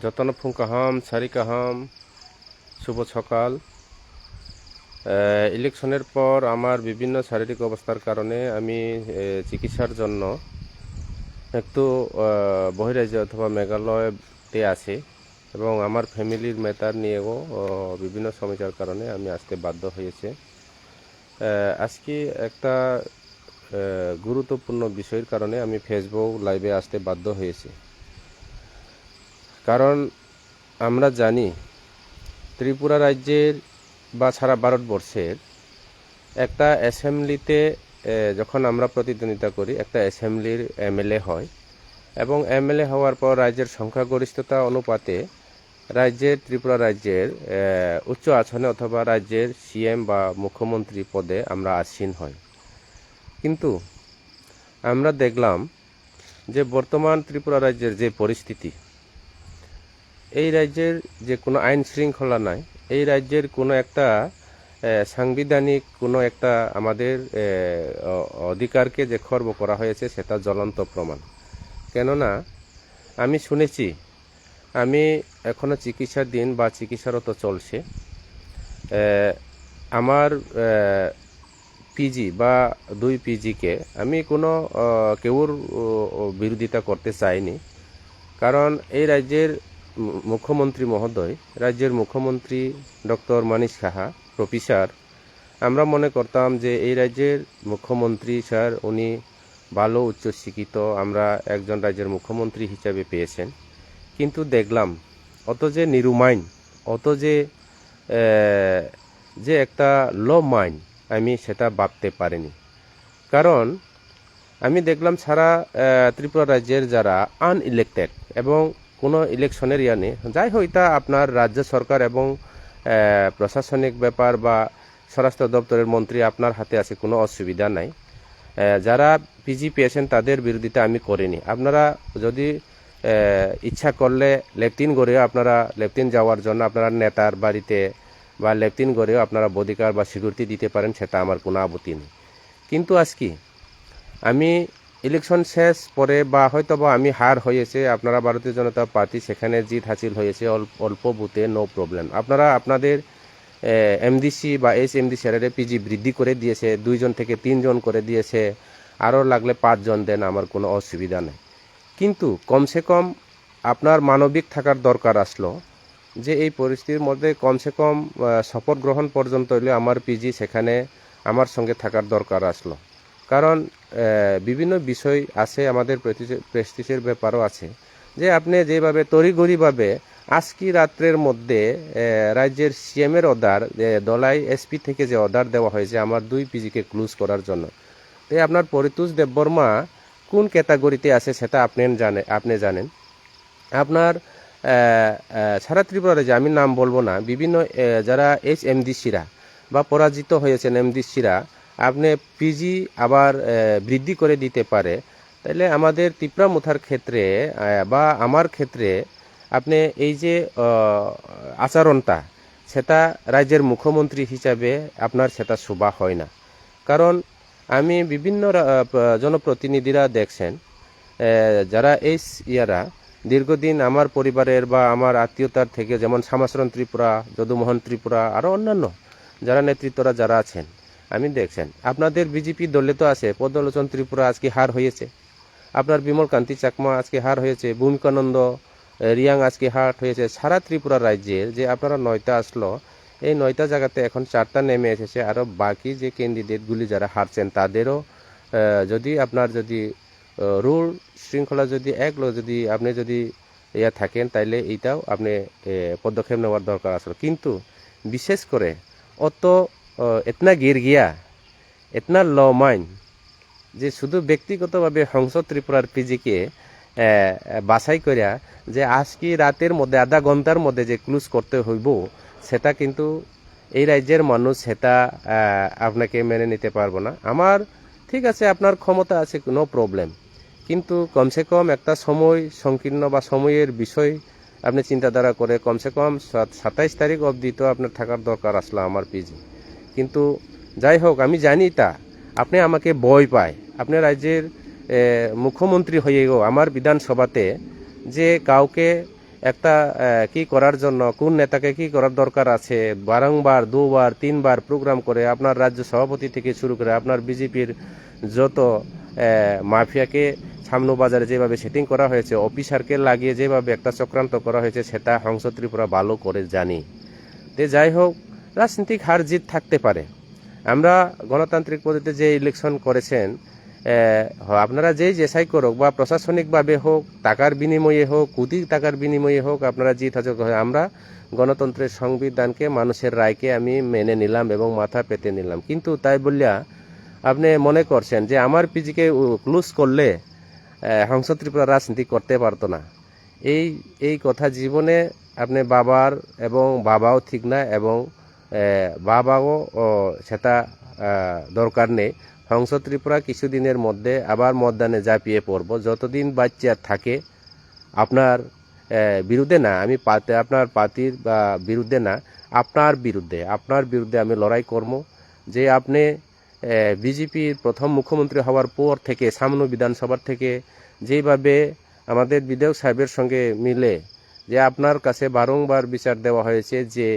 যতন ফুঙ্কাহাম সারিকাহাম শুভ সকাল। ইলেকশনের পর আমার বিভিন্ন শারীরিক অবস্থার কারণে আমি চিকিৎসার জন্য একটু বহিরাজ্য অথবা মেঘালয়তে আছি এবং আমার ফ্যামিলির ম্যাটার নিয়েও বিভিন্ন সমস্যার কারণে আমি আসতে বাধ্য হয়েছে। আজকে একটা গুরুত্বপূর্ণ বিষয়ের কারণে আমি ফেসবুক লাইভে আসতে বাধ্য হয়েছি। কারণ আমরা জানি ত্রিপুরা রাজ্যের বা সারা ভারতবর্ষের একটা অ্যাসেম্বলিতে যখন আমরা প্রতিদ্বন্দ্বিতা করি একটা অ্যাসেম্বলির এমএলএ হয় এবং এমএলএ হওয়ার পর রাজ্যের সংখ্যাগরিষ্ঠতা অনুপাতে ত্রিপুরা রাজ্যের উচ্চ আসনে অথবা রাজ্যের সিএম বা মুখ্যমন্ত্রী পদে আমরা আসীন হই। কিন্তু আমরা দেখলাম যে বর্তমান ত্রিপুরা রাজ্যের যে পরিস্থিতি, এই রাজ্যের যে কোনো আইন শৃঙ্খলা নাই, এই রাজ্যের কোনো একটা সাংবিধানিক কোনো একটা আমাদের অধিকারকে যে খর্ব করা হয়েছে সেটা জ্বলন্ত প্রমাণ। কেননা আমি শুনেছি, আমি এখনও চিকিৎসার দিন বা চিকিৎসারত চলছে, আমার পিজি বা 2 পিজিকে আমি কোনো কেউর বিরোধিতা করতে চাইনি। কারণ এই রাজ্যের মুখ্যমন্ত্রী মহোদয়, রাজ্যের মুখ্যমন্ত্রী ডক্টর মানিক সাহা প্রফেসর, আমরা মনে করতাম যে এই রাজ্যের মুখ্যমন্ত্রী স্যার উনি ভালো উচ্চশিক্ষিত, আমরা একজন রাজ্যের মুখ্যমন্ত্রী হিসাবে পেয়েছেন। কিন্তু দেখলাম অত যে নিরুমাইন, অত যে একটা লো মাইন্ড, আমি সেটা ভাবতে পারিনি। কারণ আমি দেখলাম সারা ত্রিপুরা রাজ্যের যারা আনইলেক্টেড এবং কোনো ইলেকশনের নেই, যাই হোক এটা আপনার রাজ্য সরকার এবং প্রশাসনিক ব্যাপার বা স্বরাষ্ট্র দপ্তরের মন্ত্রী আপনার হাতে আছে, কোনো অসুবিধা নাই। যারা পিজি পেয়েছেন তাদের বিরোধিতা আমি করিনি। আপনারা যদি ইচ্ছা করলে লেফটিন গড়েও আপনারা লেফটিন যাওয়ার জন্য আপনারা নেতার বাড়িতে বা লেফটিন গড়েও আপনারা বডিগার্ড বা সিকিউরিটি দিতে পারেন, সেটা আমার কোনো আপত্তি নেই। কিন্তু আজকে আমি ইলেকশন শেষ পরে বা হয়তো বা আমি হার হয়েছে, আপনারা ভারতীয় জনতা পার্টি সেখানে জিত হাসিল হয়েছে অল্প বুথে, নো প্রবলেম। আপনারা আপনাদের এমডিসি বা এমডি স্যারের পিজি বৃদ্ধি করে দিয়েছে, 2 জন থেকে 3 জন করে দিয়েছে, আরও লাগলে 5 জন দেন, আমার কোনো অসুবিধা নেই। কিন্তু কমসে কম আপনার মানবিক থাকার দরকার আসলো যে এই পরিস্থিতির মধ্যে কমসে কম শপথ গ্রহণ পর্যন্ত হলে আমার পিজি সেখানে আমার সঙ্গে থাকার দরকার আসলো। কারণ বিভিন্ন বিষয় আছে, আমাদের প্রেস্টিজের ব্যাপারও আছে, যে আপনি যেভাবে তড়িঘড়িভাবে আজকে রাত্রের মধ্যে রাজ্যের সিএমের অর্ডার, দলাই এসপি থেকে যে অর্ডার দেওয়া হয়েছে আমার 2 পিজিকে ক্লোজ করার জন্য, তাই আপনার পরিতোষ দেববর্মা কোন ক্যাটাগরিতে আছে সেটা আপনি জানেন। আপনার সারা ত্রিপুরা রাজ্যে, আমি নাম বলবো না, বিভিন্ন যারা এমডিসিরা বা পরাজিত হয়েছেন এমডিসিরা আপনি পিজি আবার বৃদ্ধি করে দিতে পারে। তাইলে আমাদের ত্রিপুরা মুথার ক্ষেত্রে বা আমার ক্ষেত্রে আপনি এই যে আচরণটা, সেটা রাজ্যের মুখ্যমন্ত্রী হিসাবে আপনার সেটা শোভা হয় না। কারণ আমি বিভিন্ন জনপ্রতিনিধিরা দেখছেন, যারা এই ইয়ারা দীর্ঘদিন আমার পরিবারের বা আমার আত্মীয়তার থেকে, যেমন শ্যামাচরণ ত্রিপুরা, যদুমোহন ত্রিপুরা, আরও অন্যান্য যারা নেতৃত্বরা যারা আছেন, আমি দেখছেন আপনাদের বিজেপি দলে তো আছে পদ্মলোচন ত্রিপুরা আজকে হার হয়েছে, আপনার বিমল কান্তি চাকমা আজকে হার হয়েছে, ভূমিকানন্দ রিয়াং আজকে হার হয়েছে। সারা ত্রিপুরা রাজ্যের যে আপনারা 9টা আসলো, এই 9টা জায়গাতে এখন 4টা নেমে এসেছে। আরও বাকি যে ক্যান্ডিডেটগুলি যারা হারছেন তাদেরও যদি আপনার যদি রুল শৃঙ্খলা যদি যদি আপনি যদি থাকেন, তাইলে এইটাও আপনি পদক্ষেপ নেওয়ার দরকার আসলো। কিন্তু বিশেষ করে অত এতনা গির গিয়া, এতনা ল মাইন্ড, যে শুধু ব্যক্তিগতভাবে হংস ত্রিপুরার পিজিকে বাছাই করিয়া যে আজকে রাতের মধ্যে আধা ঘন্টার মধ্যে যে ক্লোজ করতে হইব, সেটা কিন্তু এই রাজ্যের মানুষ সেটা আপনাকে মেনে নিতে পারবো না। আমার ঠিক আছে, আপনার ক্ষমতা আছে, নো প্রবলেম, কিন্তু কমসে কম একটা সময় সংকীর্ণ বা সময়ের বিষয় আপনি চিন্তাধারা করে কমসে কম 27 তারিখ অবধি তো আপনার থাকার দরকার আসলো আমার পিজি। কিন্তু যাই হোক, আমি জানি তা আপনি আমাকে ভয় পায়। আপনি রাজ্যের মুখ্যমন্ত্রী হয়েও আমার বিধানসভাতে যে কাউকে একটা কি করার জন্য কোন নেতাকে কি করার দরকার আছে বারংবার দুবার তিনবার প্রোগ্রাম করে আপনার রাজ্য সভাপতি থেকে শুরু করে আপনার বিজেপির যত মাফিয়াকে সামনো বাজারে যেভাবে সেটিং করা হয়েছে, অফিসারকে লাগিয়ে যেভাবে একটা চক্রান্ত করা হয়েছে, সেটা হংস ত্রিপুরা ভালো করে জানি। তে যাই হোক, রাজনৈতিক হার জিত থাকতে পারে। আমরা গণতান্ত্রিক পদ্ধতিতে যে ইলেকশন করেছেন, আপনারা যেই জেসাই করুক বা প্রশাসনিকভাবে হোক, টাকার বিনিময়ে হোক, কোটি টাকার বিনিময়ে হোক, আপনারা জিত হাজক হয়, আমরা গণতন্ত্রের সংবিধানকে, মানুষের রায়কে আমি মেনে নিলাম এবং মাথা পেতে নিলাম। কিন্তু তাই বললিয়া আপনি মনে করছেন যে আমার পিজিকে ক্লোজ করলে হংস ত্রিপুরা রাজনীতি করতে পারতো না। এই কথা জীবনে আপনি বাবার এবং বাবাও ঠিক না এবং বাবাও সেটা দরকার নেই। হংস ত্রিপুরা কিছুদিনের মধ্যে আবার মতদানে ঝাঁপিয়ে পড়ব। যতদিন বাচ্চা থাকে আপনার বিরুদ্ধে না, আমি আপনার পার্টির বা বিরুদ্ধে না, আপনার বিরুদ্ধে আমি লড়াই করব। যে আপনি বিজেপির প্রথম মুখ্যমন্ত্রী হওয়ার পর থেকে সামনে বিধানসভার থেকে যেভাবে আমাদের বিধায়ক সাহেবের সঙ্গে মিলে যে আপনার কাছে বারংবার বিচার দেওয়া হয়েছে যে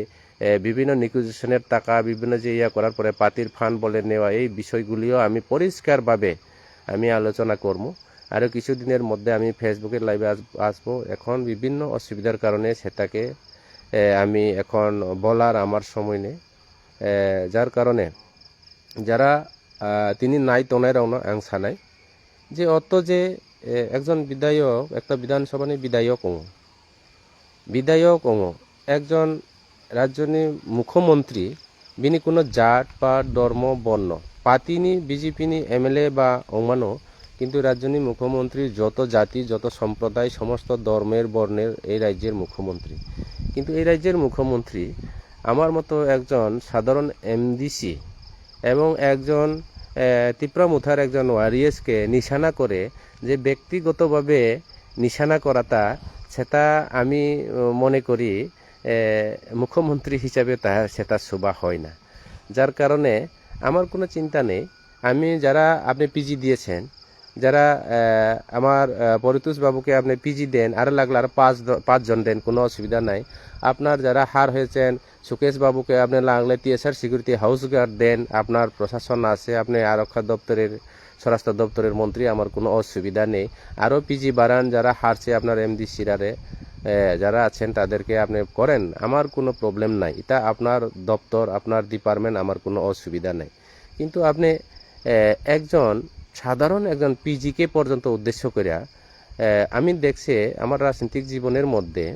বিভিন্ন নিকুইজিশনের টাকা বিভিন্ন যে করার পরে পার্টির ফান্ড বলে নেওয়া, এই বিষয়গুলিও আমি পরিষ্কারভাবে আমি আলোচনা করব। আরও কিছুদিনের মধ্যে আমি ফেসবুকের লাইভে আসবো। এখন বিভিন্ন অসুবিধার কারণে সেটাকে আমি এখন বলার আমার সময় নেই, যার কারণে যারা তিনি নাই তনাইরাও না আংসা নাই যে অত যে একজন বিধায়ক, একটা বিধানসভা বিধায়ক একজন রাজ্যনি মুখ্যমন্ত্রী বিনি কোনো জাত বা ধর্ম বর্ণ পাতিনি বিজেপিনি এমএলএ বা অমানো, কিন্তু রাজ্যনি মুখ্যমন্ত্রী যত জাতি যত সম্প্রদায় সমস্ত ধর্মের বর্ণের এই রাজ্যের মুখ্যমন্ত্রী। কিন্তু এই রাজ্যের মুখ্যমন্ত্রী আমার মতো একজন সাধারণ এমডিসি এবং একজন ত্রিপুরামুথার একজন ওয়ারিয়ার্সকে নিশানা করে যে ব্যক্তিগতভাবে নিশানা করাটা, সেটা আমি মনে করি মুখ্যমন্ত্রী হিসাবে সেটা শোভা হয় না। যার কারণে আমার কোনো চিন্তা নেই। আমি যারা আপনি পিজি দিয়েছেন, যারা আমার পরিতোষ বাবুকে আপনি পিজি দেন, আরও লাগলে আরও পাঁচজন দেন, কোনো অসুবিধা নাই। আপনার যারা হার হয়েছেন সুকেশ বাবুকে আপনি লাগলে টিএসআর সিকিউরিটি হাউস গার্ড দেন, আপনার প্রশাসন আছে, আপনি আরক্ষা দপ্তরের স্বরাষ্ট্র দপ্তরের মন্ত্রী, আমার কোনো অসুবিধা নেই। আরও পিজি বাড়ান, যারা হারছে আপনার এমডি সিরারে যারা আছেন তাদেরকে আপনি করেন, আমার কোনো প্রবলেম নাই। এটা আপনার দপ্তর, আপনার ডিপার্টমেন্ট, আমার কোনো অসুবিধা নেই। কিন্তু আপনি একজন সাধারণ একজন পিজিকে পর্যন্ত উদ্দেশ্য করিয়া আমি দেখছি আমার রাজনৈতিক জীবনের মধ্যে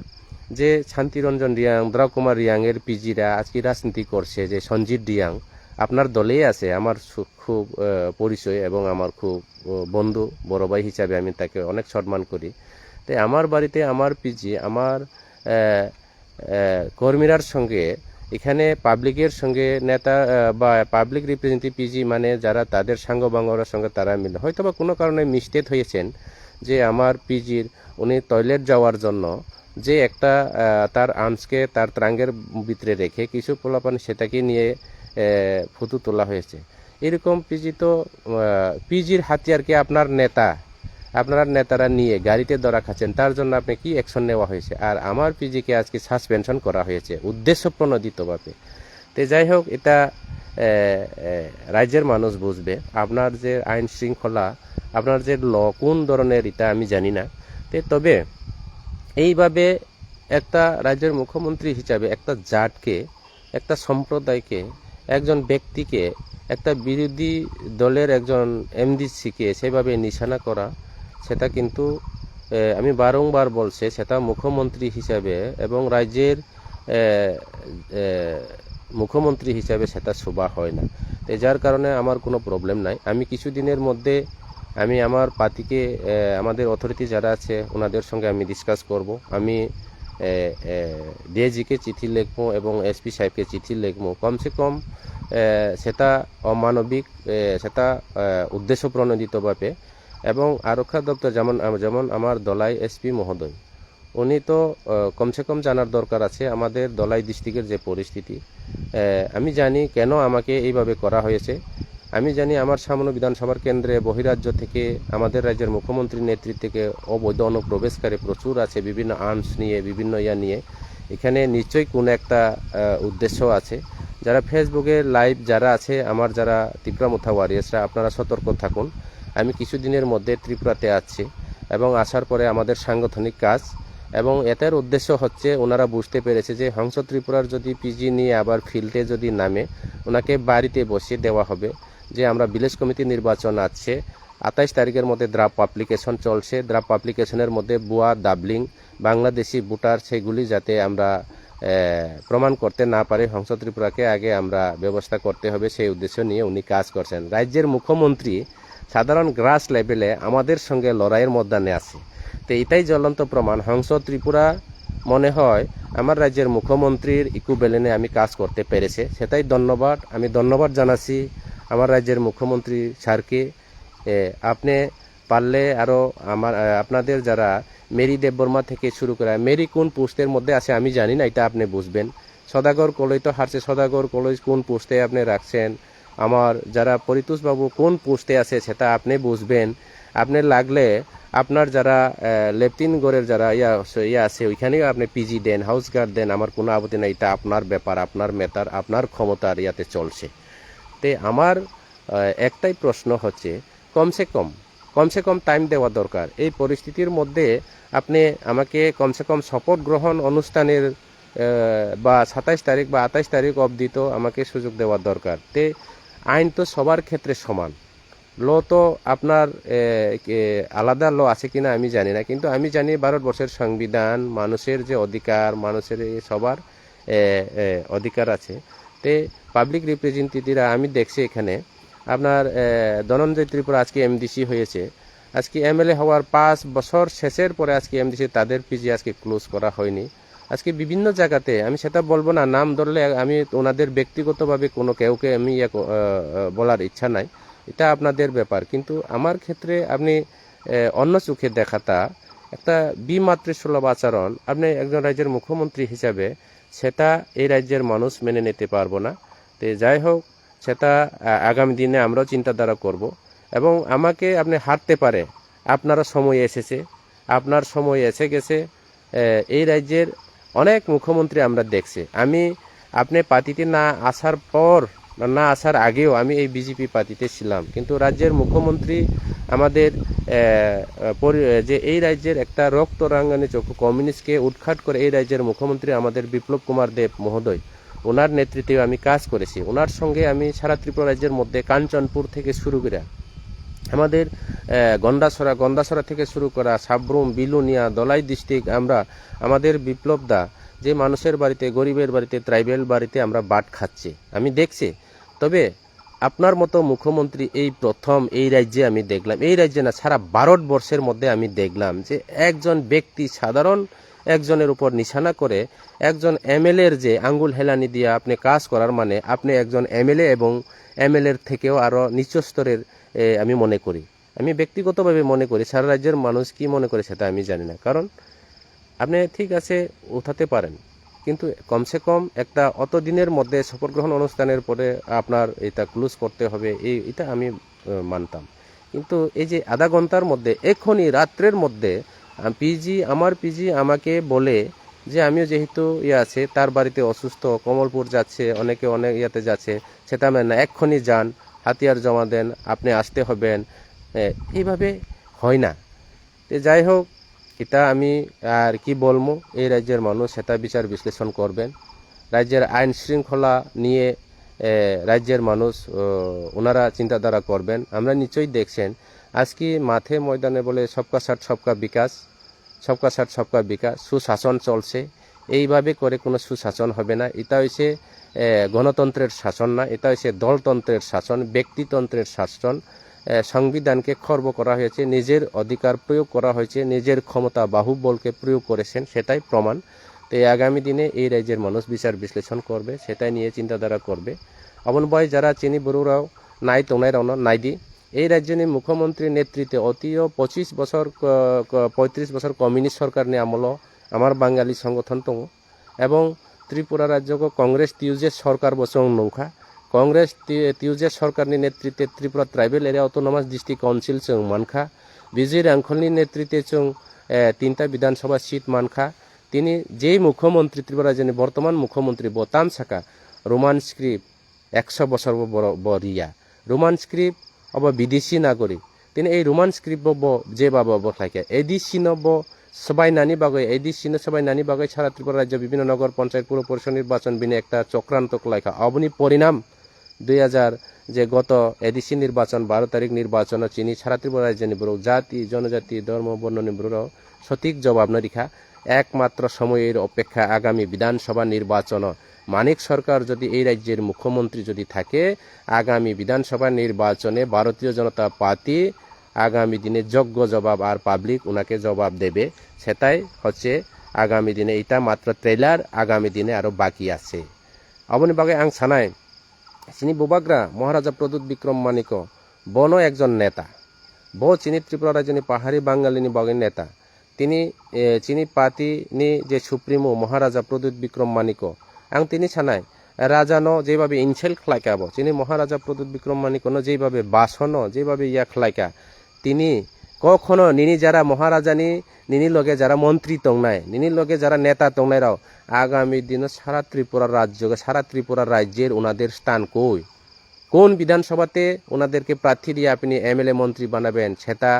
যে শান্তিরঞ্জন রিয়াং, দ্রাকুমার রিয়াংয়ের পিজিরা আজকে রাজনীতি করছে, যে সঞ্জিত রিয়াং আপনার দলেই আছে, আমার খুব পরিচয় এবং আমার খুব বন্ধু, বড় ভাই হিসাবে আমি তাকে অনেক সম্মান করি। তাই আমার বাড়িতে আমার পিজি, আমার কর্মীরার সঙ্গে, এখানে পাবলিকের সঙ্গে নেতা বা পাবলিক রিপ্রেজেন্টেটিভ পিজি মানে যারা তাদের সাঙ্গবাঙ্গরার সঙ্গে তারা মিলে হয়তো বা কোনো কারণে মিস্টেক হয়েছেন যে আমার পিজির উনি টয়লেট যাওয়ার জন্য যে একটা তার আর্মসকে তার ত্রাঙ্গের ভিতরে রেখে কিছু পোলাপান সেটাকে নিয়ে ফটো তোলা হয়েছে। এরকম পিজি তো পিজির হাতিয়ারকে আপনারা নেতারা নিয়ে গাড়িতে ধরা খাচ্ছেন, তার জন্য আপনি কি অ্যাকশন নেওয়া হয়েছে? আর আমার পিজিকে আজকে সাসপেনশন করা হয়েছে উদ্দেশ্য প্রণোদিতভাবে। তো যাই হোক, এটা রাজ্যের মানুষ বুঝবে। আপনার যে আইন শৃঙ্খলা, আপনার যে ল কোন ধরনের, এটা আমি জানি না। তবে এইভাবে একটা রাজ্যের মুখ্যমন্ত্রী হিসাবে একটা জাতকে, একটা সম্প্রদায়কে, একজন ব্যক্তিকে, একটা বিরোধী দলের একজন এমডিসিকে সেভাবে নিশানা করা, সেটা কিন্তু আমি বারংবার বলছি, সেটা মুখ্যমন্ত্রী হিসাবে এবং রাজ্যের মুখ্যমন্ত্রী হিসাবে সেটা শোভা হয় না। তো যার কারণে আমার কোনো প্রবলেম নাই। আমি কিছুদিনের মধ্যে আমি আমার পার্টিকে, আমাদের অথরিটি যারা আছে ওনাদের সঙ্গে আমি ডিসকাস করব। আমি ডিআইজিকে চিঠি লিখবো এবং এসপি সাহেবকে চিঠি লিখবো, কমসে কম সেটা অমানবিক, সেটা উদ্দেশ্য প্রণোদিতভাবে। এবং আরক্ষা দপ্তর যেমন আমার দলাই এসপি মহোদয়, উনি তো কমসে কম জানার দরকার আছে আমাদের দলাই ডিস্ট্রিক্টের যে পরিস্থিতি। আমি জানি কেন আমাকে এইভাবে করা হয়েছে। আমি জানি আমার সামান্য বিধানসভার কেন্দ্রে বহিরাজ্য থেকে আমাদের রাজ্যের মুখ্যমন্ত্রীর নেতৃত্বে থেকে অবৈধ অনুপ্রবেশকারী প্রচুর আছে, বিভিন্ন আর্মস নিয়ে, বিভিন্ন নিয়ে। এখানে নিশ্চয়ই কোনো একটা উদ্দেশ্য আছে। যারা ফেসবুকে লাইভ যারা আছে, আমার যারা ত্রিপুরা মুথা ওয়ারিয়ার্সরা, আপনারা সতর্ক থাকুন। আমি কিছুদিনের মধ্যে ত্রিপুরাতে আছি এবং আসার পরে আমাদের সাংগঠনিক কাজ এবং এটার উদ্দেশ্য হচ্ছে, ওনারা বুঝতে পেরেছে যে হংস ত্রিপুরার যদি পিজি নিয়ে আবার ফিল্ডে যদি নামে, ওনাকে বাড়িতে বসিয়ে দেওয়া হবে। যে আমরা ভিলেজ কমিটি নির্বাচন আছে 28 তারিখের মধ্যে ড্রাফট অ্যাপ্লিকেশন চলছে, ড্রাফট অ্যাপ্লিকেশনের মধ্যে ভুয়া ডাবলিং বাংলাদেশি ভোটার সেগুলি যাতে আমরা প্রমাণ করতে না পারে, হংস ত্রিপুরাকে আগে আমরা ব্যবস্থা করতে হবে, সেই উদ্দেশ্য নিয়ে উনি কাজ করছেন। রাজ্যের মুখ্যমন্ত্রী সাধারণ গ্রাস লেভেলে আমাদের সঙ্গে লড়াইয়ের ময়দানে আছে। তো এটাই জ্বলন্ত প্রমাণ। হংস ত্রিপুরা মনে হয় আমার রাজ্যের মুখ্যমন্ত্রীর ইকুইভ্যালেন্টে আমি কাজ করতে পেরেছে, সেটাই ধন্যবাদ। আমি ধন্যবাদ জানাচ্ছি আমার রাজ্যের মুখ্যমন্ত্রী স্যারকে। আপনি পারলে আরও আপনাদের যারা মেরি দেববর্মা থেকে শুরু করে, মেরি কোন পোস্টের মধ্যে আছে আমি জানি না, এটা আপনি বুঝবেন। সদাগর কলই তো হারছে, সদাগর কলই কোন পোস্টে আপনি রাখছেন। আমার যারা পরিতোষ বাবু কোন পোস্টে আছে সেটা আপনি বুঝবেন। আপনি লাগলে আপনার যারা লেফটিন গড়ের যারা ইয়া আছে ওইখানেও আপনি পিজি দেন, হাউস গার্ড দেন, আমার কোনো আপত্তি নাই। এটা আপনার ব্যাপার, আপনার মেটার, আপনার ক্ষমতার ইয়াতে চলছে। তে আমার একটাই প্রশ্ন হচ্ছে, কমসে কম টাইম দেওয়া দরকার। এই পরিস্থিতির মধ্যে আপনি আমাকে কমসে কম শপথ গ্রহণ অনুষ্ঠানের বা 27 তারিখ বা 28 তারিখ অবধি তো আমাকে সুযোগ দেওয়ার দরকার। তে আইন তো সবার ক্ষেত্রে সমান। ল তো আপনার আলাদা ল আছে কিনা আমি জানি না, কিন্তু আমি জানি ভারতবর্ষের সংবিধান, মানুষের যে অধিকার, মানুষের সবার অধিকার আছে। তে পাবলিক রিপ্রেজেন্টেটিভরা আমি দেখছি এখানে আপনার ধনঞ্জয় ত্রিপুরা আজকে এমডিসি হয়েছে, আজকে এমএলএ হওয়ার 5 বছর শেষের পরে আজকে এমডিসি, তাদের পিজি আজকে ক্লোজ করা হয়নি। আজকে বিভিন্ন জায়গাতে, আমি সেটা বলবো না, নাম ধরলে আমি ওনাদের ব্যক্তিগতভাবে কোনো কেউকে আমি বলার ইচ্ছা নাই, এটা আপনাদের ব্যাপার। কিন্তু আমার ক্ষেত্রে আপনি অন্য চোখে দেখাটা একটা বিমাতৃসুলভ আচরণ, আপনি একজন রাজ্যের মুখ্যমন্ত্রী হিসাবে সেটা এই রাজ্যের মানুষ মেনে নিতে পারবো না। তো যাই হোক, সেটা আগামী দিনে আমরাও চিন্তাধারা করব। এবং আমাকে আপনি হারতে পারে, আপনারও সময় এসেছে, আপনার সময় এসে গেছে। এই রাজ্যের অনেক মুখ্যমন্ত্রী আমরা দেখছি, আপনি পার্টিতে না আসার পর, না আসার আগেও আমি এই বিজেপি পার্টিতে ছিলাম, কিন্তু রাজ্যের মুখ্যমন্ত্রী আমাদের যে এই রাজ্যের একটা রক্ত রাঙ্গানি চক্ষু কমিউনিস্টকে উৎখাত করে এই রাজ্যের মুখ্যমন্ত্রী আমাদের বিপ্লব কুমার দেব মহোদয়, ওনার নেতৃত্বে আমি কাজ করেছি। ওনার সঙ্গে আমি সারা ত্রিপুরা রাজ্যের মধ্যে কাঞ্চনপুর থেকে শুরু করে আমাদের গন্ডাছড়া থেকে শুরু করা সাবরুম, বিলুনিয়া, দলাই ডিস্ট্রিক্ট, আমরা আমাদের বিপ্লবদা যে মানুষের বাড়িতে, গরিবের বাড়িতে, ট্রাইবেল বাড়িতে আমরা বাট খাচ্ছি আমি দেখছি। তবে আপনার মতো মুখ্যমন্ত্রী এই প্রথম এই রাজ্যে আমি দেখলাম, এই রাজ্যে না সারা ভারতবর্ষের মধ্যে আমি দেখলাম যে একজন ব্যক্তি সাধারণ একজনের উপর নিশানা করে একজন এমএলএর যে আঙ্গুল হেলানি দিয়ে আপনি কাজ করার, মানে আপনি একজন এমএলএ এবং এমএলএর থেকেও আরও নিচু স্তরের আমি মনে করি, আমি ব্যক্তিগতভাবে মনে করি। সারা রাজ্যের মানুষ কি মনে করে সেটা আমি জানি না, কারণ আপনি ঠিক আছে উঠাতে পারেন, কিন্তু কমসে কম একটা অত দিনের মধ্যে শপথ গ্রহণ অনুষ্ঠানের পরে আপনার এটা ক্লোজ করতে হবে, এটা আমি মানতাম। কিন্তু এই যে আধা ঘন্টার মধ্যে, এখনই রাত্রের মধ্যে আমার পিজি আমাকে বলে যে আমিও যেহেতু আছে তার বাড়িতে অসুস্থ, কমলপুর যাচ্ছে, অনেকে অনেক ইয়াতে যাচ্ছে, সেটা আমি না, এক্ষুনি যান, হাতিয়ার জমা দেন, আপনি আসতে হবেন, এইভাবে হয় না। যাই হোক, এটা আমি আর কি বলবো, এই রাজ্যের মানুষ সেটা বিচার বিশ্লেষণ করবেন। রাজ্যের আইন শৃঙ্খলা নিয়ে রাজ্যের মানুষ ওনারা চিন্তাধারা করবেন। আমরা নিশ্চয়ই দেখছেন আজকে মাঠে ময়দানে বলে সবকা সাথ সবকা বিকাশ, সবকা সাথ সবকা বিকাশ, সুশাসন চলছে। এইভাবে করে কোনো সুশাসন হবে না। এটা হচ্ছে গণতন্ত্রের শাসন না, এটা হচ্ছে দলতন্ত্রের শাসন, ব্যক্তিতন্ত্রের শাসন। সংবিধানকে খর্ব করা হয়েছে, নিজের অধিকার প্রয়োগ করা হয়েছে, নিজের ক্ষমতা বাহুবলকে প্রয়োগ করেছেন, সেটাই প্রমাণ। তো আগামী দিনে এই রাজ্যের মানুষ বিচার বিশ্লেষণ করবে, সেটাই নিয়ে চিন্তাধারা করবে। অমন বয় যারা চিনি বড়ুরাও নাই তোনাইরাও নাই দি এই রাজ্যের মুখ্যমন্ত্রীর নেতৃত্বে অতীয় 25 বছর 35 বছর কমিউনিস্ট সরকার নিয়ে আমল আমার বাঙালি সংগঠন দङ এবং ত্রিপুরা রাজ্যকে কংগ্রেস টিউজে সরকার বসং নৌকা Congress tiuje सरकार ni नेतृत्वे Tripura tribal area autonomous district council chung मानखा विजय रांखलनि नेतृत्वे chung 3টা বিধানসভা সিট মানখা তিনি যেই মুখ্যমন্ত্রী ত্রিপুরা রাজ্যের বর্তমান মুখ্যমন্ত্রী বতাম সাকা রোমান স্ক্রিপ্ট 100 বছর বরিয়া রোমান স্ক্রিপ্ট অব বিদেশি নাগরিক তিনি এই রোমান স্ক্রিপ্ট যে বাবা বসাইকে এডিসিন সবাইনানি বাগৈ এডিসিন সবাইনানি বাগৈ সারা ত্রিপুরা রাজ্য বিভিন্ন নগর পঞ্চায়েত পুর পরিষদ নির্বাচন বিনে একটা চক্রান্ত লাইকা অবনি পরিণাম 2000 যে গত এডিসি নির্বাচন 12 তারিখ নির্বাচন চিনি সারা ত্রিপুরা রাজ্যের বড় জাতি জনজাতি ধর্ম বর্ণ নির্ভর সঠিক জবাব না রেখা একমাত্র সময়ের অপেক্ষা আগামী বিধানসভা নির্বাচন মানিক সরকার যদি এই রাজ্যের মুখ্যমন্ত্রী যদি থাকে আগামী বিধানসভা নির্বাচনে ভারতীয় জনতা পার্টি আগামী দিনে যোগ্য জবাব আর পাবলিক উনাকে জবাব দেবে সেটাই হচ্ছে আগামী দিনে এটা মাত্র ট্রেলার আগামী দিনে আরো বাকি আছে অবনি বাগে আং সানাই চিনি বুবাগ্রা মহারাজা প্রদ্যুৎ বিক্রম মানিক বনো একজন নেতা চিনি ত্রিপুরা রাজ্যনি পাহাড়ি বাঙালিনি বাগের নেতা তিনি চিনি পার্টি নি যে সুপ্রিমো মহারাজা প্রদ্যুৎ বিক্রম মানিক আং তিনি সানাই রাজানো যেভাবে ইনসেল খাইকাব চিনি মহারাজা প্রদ্যুৎ বিক্রম মানিক যেভাবে বাসন যেভাবে ইয়া খাইকা তিনি কখনো নিনি যারা মহারাজানি নিনি লগে যারা মন্ত্রী তংনায় নিনি লগে যারা নেতা তংনায়রাও আগামী দিনে সারা ত্রিপুরা রাজ্যের ওনাদের স্থান কোন বিধানসভাতে ওনাদেরকে প্রার্থী দিয়ে আপনি এমএলএ মন্ত্রী বানাবেন সেটা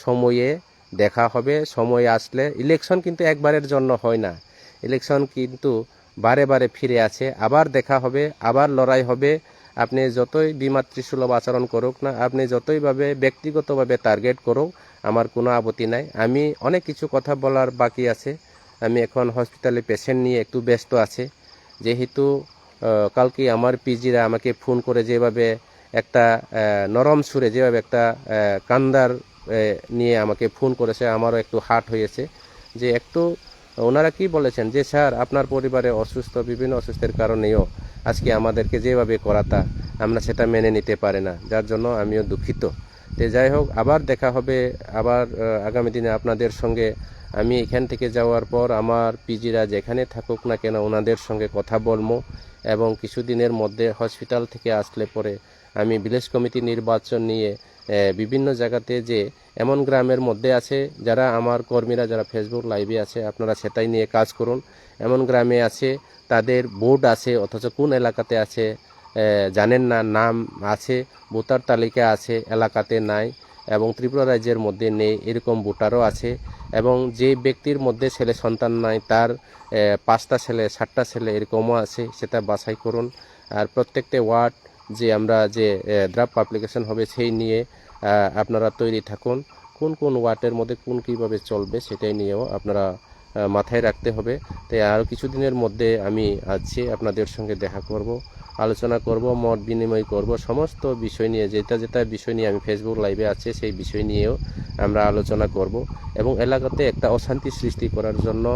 সময়ে দেখা হবে সময় আসলে ইলেকশন কিন্তু একবারের জন্য হয় না ইলেকশন কিন্তু বারে বারে ফিরে আছে আবার দেখা হবে আবার লড়াই হবে আপনি যতই বিমাতৃসুলভ আচরণ করুক না আপনি যতইভাবে ব্যক্তিগতভাবে টার্গেট করুক আমার কোনো আপত্তি নাই আমি অনেক কিছু কথা বলার বাকি আছে আমি এখন হসপিটালে পেশেন্ট নিয়ে একটু ব্যস্ত আছে যেহেতু কালকে আমার পিজিরা আমাকে ফোন করে যেভাবে একটা নরম সুরে যেভাবে একটা কান্দার নিয়ে আমাকে ফোন করেছে আমারও একটু হার্ট হয়েছে যে একটু ওনারা কি বলেছেন যে স্যার আপনার পরিবারে অসুস্থ বিভিন্ন অসুস্থের কারণেও আজকে আমাদেরকে যেভাবে করাতা আমরা সেটা মেনে নিতে পারি না যার জন্য আমিও দুঃখিত তো যাই হোক আবার দেখা হবে আবার আগামী দিনে আপনাদের সঙ্গে আমি এখান থেকে যাওয়ার পর আমার পিজিরা যেখানে থাকুক না কেন ওনাদের সঙ্গে কথা বলবো এবং কিছুদিনের মধ্যে হসপিটাল থেকে আসলে পরে আমি ভিলেজ কমিটি নির্বাচন নিয়ে বিভিন্ন জায়গাতে যে এমন গ্রামের মধ্যে আছে যারা আমার কর্মীরা যারা ফেসবুক লাইভে আছে আপনারা সেটাই নিয়ে কাজ করুন এমন গ্রামে আছে তাদের ভোট আছে অথচ কোন এলাকাতে আছে জানেন না নাম আছে ভোটার তালিকা আছে এলাকাতে নাই এবং ত্রিপুরা রাজ্যের মধ্যে নেই এরকম ভোটারও আছে এবং যে ব্যক্তির মধ্যে ছেলে সন্তান নাই তার 5টা ছেলে 7টা ছেলে এরকমও আছে সেটা বাছাই করুন আর প্রত্যেকটা ওয়ার্ড যে আমরা যে ড্রাফট পাবলিকেশন হবে সেই নিয়ে আপনারা তৈরি থাকুন কোন ওয়ার্ডের মধ্যে কিভাবে চলবে সেটাই নিয়েও আপনারা মাথায় রাখতে হবে তাই আরও কিছুদিনের মধ্যে আমি আছি আপনাদের সঙ্গে দেখা করব আলোচনা করব মত বিনিময় করব সমস্ত বিষয় নিয়ে যেটা বিষয় নিয়ে আমি ফেসবুক লাইভে আছে সেই বিষয় নিয়েও আমরা আলোচনা করব এবং এলাকাতে একটা অশান্তি সৃষ্টি করার জন্য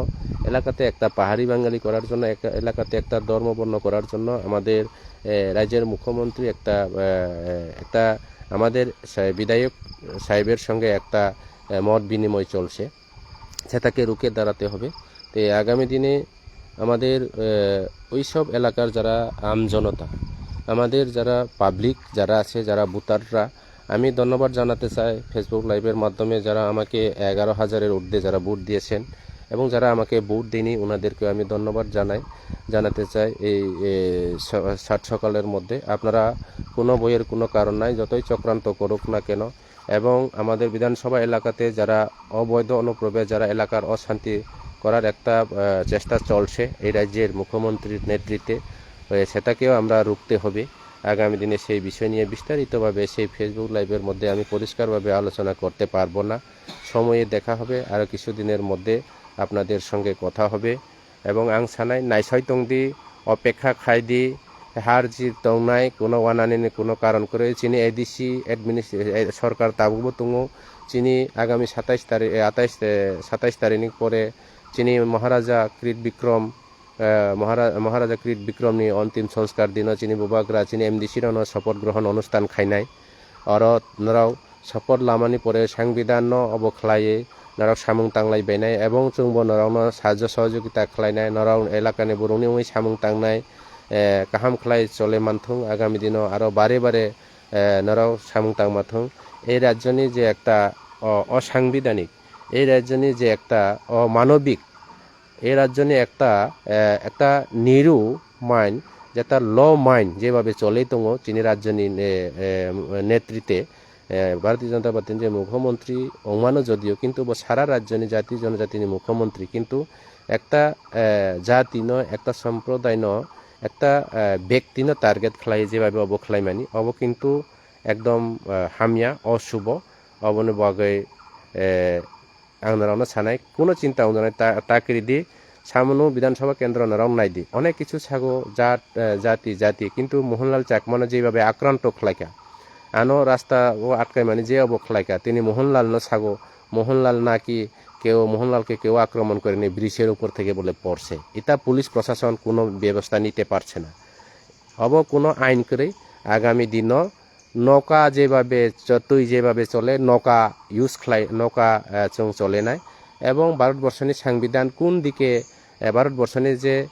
এলাকাতে একটা পাহাড়ি বাঙালি করার জন্য এলাকাতে একটা ধর্মবর্ণ করার জন্য আমাদের রাজ্যের মুখ্যমন্ত্রী একটা আমাদের বিধায়ক সাহেবের সঙ্গে একটা মত বিনিময় চলছে সেটাকে রুখে দাঁড়াতে হবে তো আগামী দিনে আমাদের ওইসব এলাকার যারা আমজনতা আমাদের যারা পাবলিক যারা আছে যারা ভোটাররা আমি ধন্যবাদ জানাতে চাই ফেসবুক লাইভের মাধ্যমে যারা আমাকে 11,000-এর ঊর্ধ্বে যারা ভোট দিয়েছেন এবং যারা আমাকে ভোট দেয়নি ওনাদেরকে আমি ধন্যবাদ জানাতে চাই এই সাত সকালের মধ্যে আপনারা কোনো বইয়ের কোনো কারণ নাই যতই চক্রান্ত করুক না কেন এবং আমাদের বিধানসভা এলাকাতে যারা অবৈধ অনুপ্রবেশ যারা এলাকার অশান্তি করার একটা চেষ্টা চলছে এই রাজ্যের মুখ্যমন্ত্রীর নেতৃত্বে সেটাকেও আমরা রুখতে হবে আগামী দিনে সেই বিষয় নিয়ে বিস্তারিতভাবে সেই ফেসবুক লাইভের মধ্যে আমি পরিষ্কারভাবে আলোচনা করতে পারবো না সময়ে দেখা হবে আরও কিছুদিনের মধ্যে আপনাদের সঙ্গে কথা হবে এবং আং সানাই নাইসয় তংদি অপেক্ষা খাইদি হার জি তংনাই কোনো ওয়ানানি কোনো কারণ করে চিনি এডিসি সরকার তাবুবো তুঙো চিনি আগামী 27 তারিখ পরে চিনি মহারাজা কৃত বিক্রম মহারাজা কৃত বিক্রমনি অন্তিম সংস্কার দিন চিনি বুবাগ্রা চিনি এমডিসির শপথ গ্রহণ অনুষ্ঠান খাইনাই আর নরাও শপথ লামানি পরে সাংবিধান অবখলায়ে নরাও সামুং তাংলাই বেনাই এবং চুংব নরাও সাহায্য সহযোগিতা খালাইনাই নরাও এলাকানি বরুনি সামুং তাংনাই কাহাম খাই চলে মানথুং আগামী দিনও আরও বারে বারে নরাও সামুং তাং মাথুং এই রাজ্যনি যে একটা অসাংবিধানিক এই রাজ্যনি যে একটা অমানবিক এই রাজ্যনি একটা নিরু মাইন যেটা ল মাইন যেভাবে চলেই দङ চিনি রাজ্যনি নেতৃত্বে ভারতীয় জনতা পার্টির যে মুখ্যমন্ত্রী অমানো যদিও কিন্তু সারা রাজ্যনি জাতি জনজাতির মুখ্যমন্ত্রী কিন্তু একটা জাতি ন একটা সম্প্রদায় ন একটা ব্যক্তি ন টার্গেট খাই যেভাবে অব খাইমানি অব কিন্তু একদম হামিয়া অশুভ অবনি বাগৈ আংনারাवनो সানাই কোনো চিন্তা অনুযায়ী তাকরিদি সামনো বিধানসভা কেন্দ্র নারাও নাইদি অনেক কিছু ছাগো জাতি কিন্তু মোহনলাল চাকমানো যেভাবে আক্রান্ত খাইকা আনো রাস্তা ও আটকাই মানে যে অব খাইকা তিনি মোহনলাল ন ছাগো মোহনলাল নাকি মোহনলালকে কেউ আক্রমণ করেনি ব্রিজের উপর থেকে বলে পড়ছে এটা পুলিশ প্রশাসন কোনো ব্যবস্থা নিতে পারছে না অব কোনো আইন করে আগামী দিন নৌকা যেভাবে যেভাবে চলে নৌকা নৌকা চলে নাই এবং ভারতবর্ষের সংবিধান কোন দিকে ভারতবর্ষের যে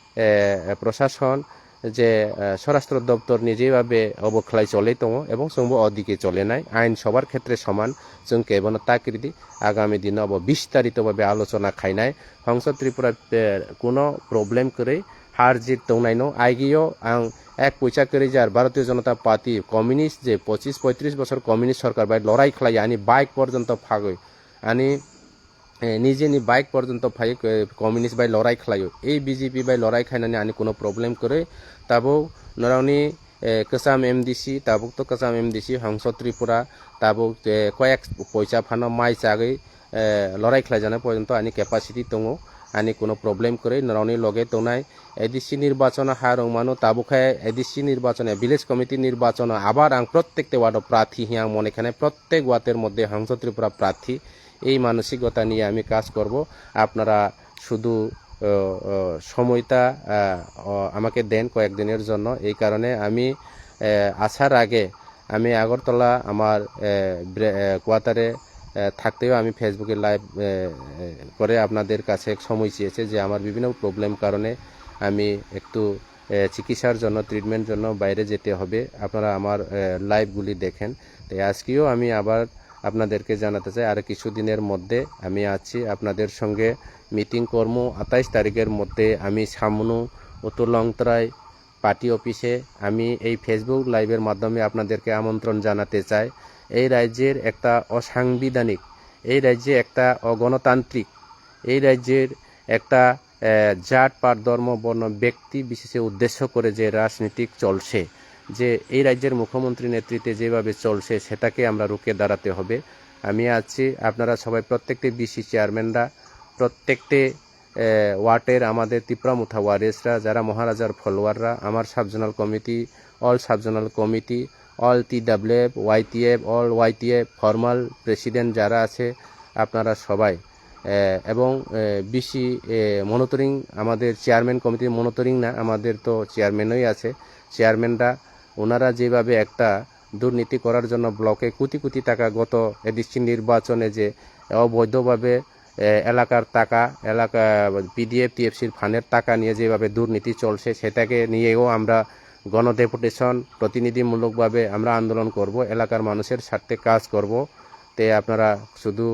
প্রশাসন যে স্বরাষ্ট্র দপ্তর যেভাবে অবখলাই চলে দङ এবং जोंबो অদিকে চলে নাই আইন সবার ক্ষেত্রে সমান जों কেবল তাকৃতি আগামী দিন অব বিস্তারিতভাবে আলোচনা খাইনাই সংসদ ত্রিপুরা কোনো প্রবলেম করে হার জিত দৌনাইনো আইগিও আং এক পয়সা করে যার ভারতীয় জনতা পার্টি কমিউনিস্ট যে 25-35 বছর কমিউনিস্ট সরকার বাই লড়াই খাই আনি বাইক পর্যন্ত ফাগৈ আনি নিজে নি বাইক পর্যন্ত ফাই কমিউনিস্ট বাই লড়াই খাইও এই বিজেপি বাই লড়াই খাইনানি আনি কোনো প্রবলেম করে তাবো নরাউনি কাসাম এমডিসি তাবুক তো কাসাম এমডিসি সংসদ ত্রিপুরা তাবুক কয়েক পয়সা ফানো মাই চাগৈ লড়াই খাই জানা পর্যন্ত আনি ক্যাপাসিটি দङ আনি কোনো প্রবলেম করে নরাউনি লগে দৌনাই এডিসি নির্বাচন হার মানো তাবুখায় এডিসি নির্বাচনে ভিলেজ কমিটি নির্বাচন আবার আং প্রত্যেকটা ওয়ার্ড প্রার্থী হিয়াং মনেখানে প্রত্যেক ওয়ার্ডের মধ্যে সংসদ ত্রিপুরা প্রার্থী এই মানসিকতা নিয়ে আমি কাজ করব আপনারা শুধু সময়টা আমাকে দেন কয়েকদিনের জন্য এই কারণে আমি আসার আগে আমি আগরতলা আমার কোয়ার্টারে থাকতেও আমি ফেসবুকে লাইভ করে আপনাদের কাছে সময় চেয়েছে যে আমার বিভিন্ন প্রবলেম কারণে আমি একটু চিকিৎসার জন্য ট্রিটমেন্ট জন্য বাইরে যেতে হবে আপনারা আমার লাইভগুলি দেখেন তাই আজকেও আমি আবার আপনাদেরকে জানাতে চাই আর কিছুদিনের মধ্যে আমি আছি আপনাদের সঙ্গে মিটিং কর্ম 28 তারিখের মধ্যে আমি সামনু উত্তর লংতরাই পার্টি অফিসে আমি এই ফেসবুক লাইভের মাধ্যমে আপনাদেরকে আমন্ত্রণ জানাতে চাই এই রাজ্যের একটা অসাংবিধানিক এই রাজ্যে একটা অগণতান্ত্রিক এই রাজ্যের একটা জাত পাট ধর্ম বর্ণ ব্যক্তি বিশেষে উদ্দেশ্য করে যে রাজনীতি চলছে যে এই রাজ্যের মুখ্যমন্ত্রী নেতৃত্বে যেভাবে চলছে সেটাকে আমরা রুখে দাঁড়াতে হবে আমি আছি আপনারা সবাই প্রত্যেকটি বিসি চেয়ারম্যানরা প্রত্যেকটি ওয়ার্ডের আমাদের তিপ্রামুথা ওয়ারিসরা যারা মহারাজার ফলোয়াররা আমার subzonal committee all subzonal committee all TWF YTF all YTF formal president যারা আছে আপনারা সবাই এবং বিসি মনিটরিং আমাদের চেয়ারম্যান কমিটির মনিটরিং না আমাদের তো চেয়ারম্যানই আছে চেয়ারম্যানরা ওনারা যেভাবে একটা দুর্নীতি করার জন্য ব্লকে কোটি কোটি টাকা গত এডিসি নির্বাচনে যে অবৈধভাবে এলাকার টাকা এলাকা PDF TFCর ফান্ডের টাকা নিয়ে যেভাবে দুর্নীতি চলছে সেটাকে নিয়েও আমরা গণডেপুটেশন প্রতিনিধিমূলকভাবে আমরা আন্দোলন করব এলাকার মানুষের স্বার্থে কাজ করব তে আপনারা শুধু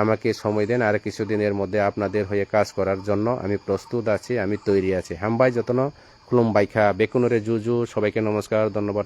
আমাকে সময় দেন আর কিছুদিনের মধ্যে আপনাদের হয়ে কাজ করার জন্য আমি প্রস্তুত আছি আমি তৈরি আছি হামবাই যতন খুলুম বাইখা বেকুনরে জুজু সবাইকে নমস্কার ধন্যবাদ